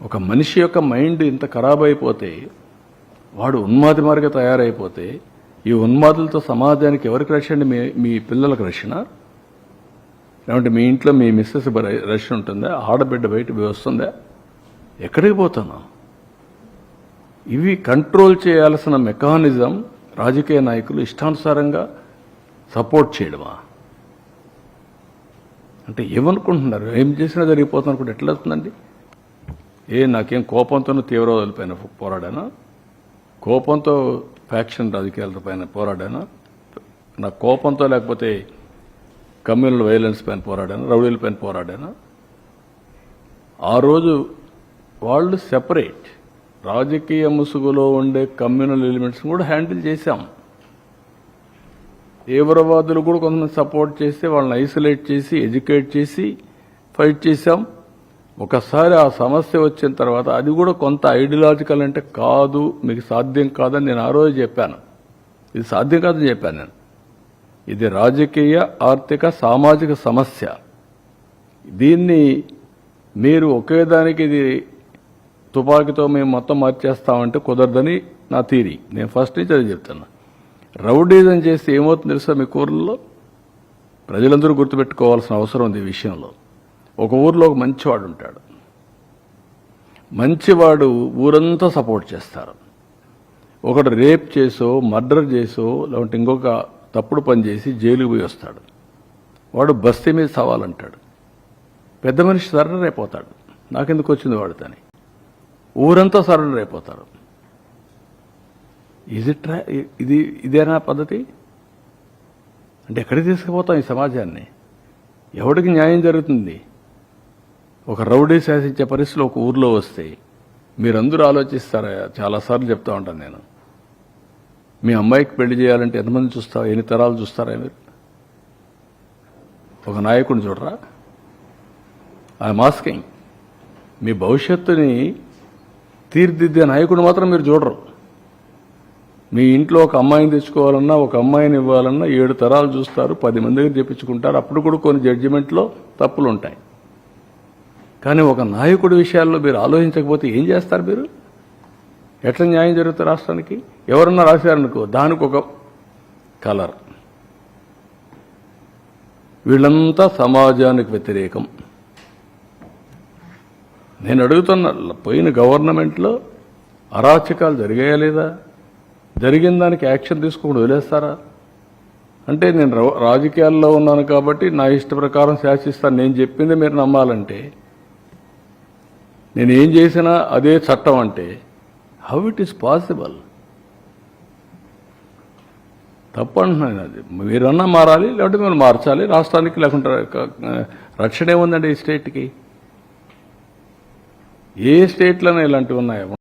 ఒక మనిషి యొక్క మైండ్ ఇంత ఖరాబ్ అయిపోతే, వాడు ఉన్మాది మార్గ తయారైపోతే, ఈ ఉన్మాదులతో సమాజానికి ఎవరికి రక్షణ? మీ పిల్లలకు రక్షణ? లేదంటే మీ ఇంట్లో మీ మిస్సెస్ రక్షణ ఉంటుందా? ఆడబిడ్డ బయట వస్తుందా? ఎక్కడికి పోతున్నా? ఇవి కంట్రోల్ చేయాల్సిన మెకానిజం రాజకీయ నాయకులు ఇష్టానుసారంగా సపోర్ట్ చేయడమా? అంటే ఏమనుకుంటున్నారు? ఏం చేసినా జరిగిపోతుంది అనుకుంటే ఎట్లా అవుతుందండి? నాకేం కోపంతోనూ తీవ్రవాదులపైన పోరాడానా? కోపంతో ఫ్యాక్షన్ రాజకీయాల పైన పోరాడానా? నా కోపంతో లేకపోతే కమ్యూనల్ వైలెన్స్ పైన పోరాడానా? రౌడీల పైన పోరాడానా? ఆ రోజు వాళ్ళు సెపరేట్, రాజకీయ ముసుగులో ఉండే కమ్యూనల్ ఎలిమెంట్స్ కూడా హ్యాండిల్ చేశాం. తీవ్రవాదులు కూడా కొంతమంది సపోర్ట్ చేస్తే వాళ్ళని ఐసోలేట్ చేసి ఎడ్యుకేట్ చేసి ఫైట్ చేశాం. ఒకసారి ఆ సమస్య వచ్చిన తర్వాత అది కూడా కొంత ఐడియాలజికల్ అంటే కాదు, మీకు సాధ్యం కాదని నేను ఆ రోజు చెప్పాను. ఇది సాధ్యం కాదని చెప్పాను నేను. ఇది రాజకీయ, ఆర్థిక, సామాజిక సమస్య. దీన్ని మీరు ఒకేదానికి ఇది తుపాకీతో మేము మొత్తం మార్చేస్తామంటే కుదరదని నా థీరీ. నేను ఫస్ట్ నుంచి అది చెప్తున్నా. రౌడీజం చేస్తే ఏమవుతుంది తెలుసా? మీ ఊర్లలో ప్రజలందరూ గుర్తుపెట్టుకోవాల్సిన అవసరం ఉంది ఈ విషయంలో. ఒక ఊర్లో ఒక మంచివాడు ఉంటాడు. మంచివాడు ఊరంతా సపోర్ట్ చేస్తారు. ఒకడు రేప్ చేసో, మర్డర్ చేసో, లేదంటే ఇంకొక తప్పుడు పని చేసి జైలుకు పోయి వస్తాడు. వాడు బస్తీ మీద సవాలంటాడు. పెద్ద మనిషి సరెండర్ అయిపోతాడు. నాకెందుకు వచ్చింది వాడితోని? ఊరంతా సరెండర్ అయిపోతారు. ఇదేనా పద్ధతి? అంటే ఎక్కడికి తీసుకుపోతాం ఈ సమాజాన్ని? ఎవడికి న్యాయం జరుగుతుంది? ఒక రౌడీ శాసించే పరిస్థితులు ఒక ఊర్లో వస్తే మీరందరూ ఆలోచిస్తారా? చాలాసార్లు చెప్తా ఉంటాను నేను. మీ అమ్మాయికి పెళ్లి చేయాలంటే ఎంతమంది చూస్తారా? ఎన్ని తరాలు చూస్తారా మీరు? ఒక నాయకుడిని చూడరా? I'm asking. మీ భవిష్యత్తుని తీర్చిదిద్దే నాయకుడు మాత్రం మీరు చూడరు. మీ ఇంట్లో ఒక అమ్మాయిని తెచ్చుకోవాలన్నా, ఒక అమ్మాయిని ఇవ్వాలన్నా 7 తరాలు చూస్తారు, 10 మంది దగ్గర చెప్పించుకుంటారు. అప్పుడు కూడా కొన్ని జడ్జిమెంట్లో తప్పులు ఉంటాయి. కానీ ఒక నాయకుడి విషయాల్లో మీరు ఆలోచించకపోతే ఏం చేస్తారు మీరు? ఎట్లా న్యాయం జరుగుతుంది రాష్ట్రానికి? ఎవరన్నా రాశారనుకో, దానికి ఒక కలర్. వీళ్ళంతా సమాజానికి వ్యతిరేకం. నేను అడుగుతున్నా, పోయిన గవర్నమెంట్లో అరాచకాలు జరిగాయా లేదా? జరిగిన దానికి యాక్షన్ తీసుకోకుండా వదిలేస్తారా? అంటే నేను రాజకీయాల్లో ఉన్నాను కాబట్టి నా ఇష్ట ప్రకారం శాసిస్తాను, నేను చెప్పింది మీరు నమ్మాలంటే, నేను ఏం చేసినా అదే చట్టం అంటే హౌ ఇట్ ఈస్ పాసిబుల్? తప్పంటున్నాను. అది మీరన్నా మారాలి, లేకపోతే మీరు మార్చాలి రాష్ట్రానికి. లేకుంటే రక్షణ ఏముందండి ఈ స్టేట్కి? ఏ స్టేట్లోనే ఇలాంటివి ఉన్నాయా?